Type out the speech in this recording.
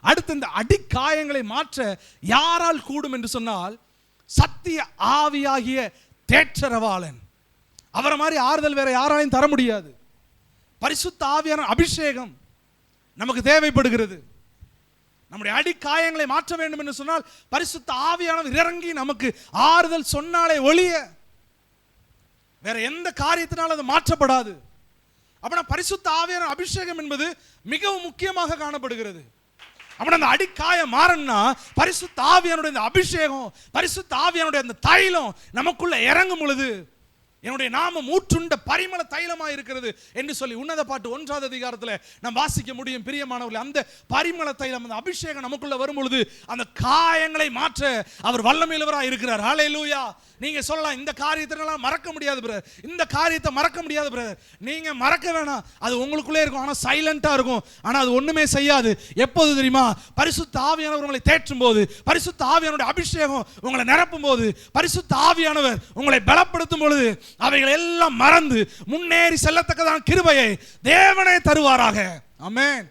அடுத்து இந்த அடிக்காயங்களை மாற்ற யாரால் கூடும் என்று சொன்னால் சத்திய ஆவியாகிய தேற்றரவாளன். அவரை மாதிரி ஆறுதல் வேற யாராலையும் தர முடியாது. பரிசுத்த ஆவியான அபிஷேகம் நமக்கு தேவைப்படுகிறது. நம்முடைய அடிக்காயங்களை மாற்ற வேண்டும் என்று சொன்னால் பரிசுத்த ஆவியானவர் இறங்கி நமக்கு ஆறுதல் சொன்னாலே ஒழிய வேற எந்த காரியத்தினாலும் அது மாற்றப்படாது. அப்ப பரிசுத்த ஆவியான அபிஷேகம் என்பது மிகவும் முக்கியமாக காணப்படுகிறது. அப்ப அந்த அடிக்காயம் மாறணும்னா பரிசுத்த ஆவியானுடைய அந்த அபிஷேகம், பரிசுத்த ஆவியானுடைய அந்த தைலம் நமக்குள்ள இறங்கும் பொழுது என்னுடைய நாமம் ஊற்றுண்ட பரிமள தைலமாக இருக்கிறது என்று சொல்லி உன்னத பாட்டு 1வது அதிகாரத்தில் நாம் வாசிக்க முடியும். பிரியமானவர்களே, அந்த பரிமள தைலம், அந்த அபிஷேகம் நமக்குள்ள வரும் பொழுது அந்த காயங்களை மாற்ற அவர் வல்லமையுள்ளவராக இருக்கிறார். ஹல்லேலூயா. நீங்க சொல்லலாம், இந்த காரியத்தை மறக்க முடியாது பிரதர், இந்த காரியத்தை மறக்க முடியாது பிரதர். நீங்க மறக்க வேணாம், அது உங்களுக்குள்ளே இருக்கும், ஆனால் சைலண்டா இருக்கும், ஆனால் அது ஒண்ணுமே செய்யாது. எப்போது தெரியுமா? பரிசுத்த ஆவியானவர் உங்களை தேற்றும் போது, பரிசுத்த ஆவியானுடைய அபிஷேகம் உங்களை நிரப்பும் போது, பரிசுத்த ஆவியானவர் உங்களை பலப்படுத்தும் பொழுது அவைகள் எல்லாம் மறந்து முன்னேறி செல்லத்தக்கதான கிருபையை தேவனே தருவாராக. ஆமென்.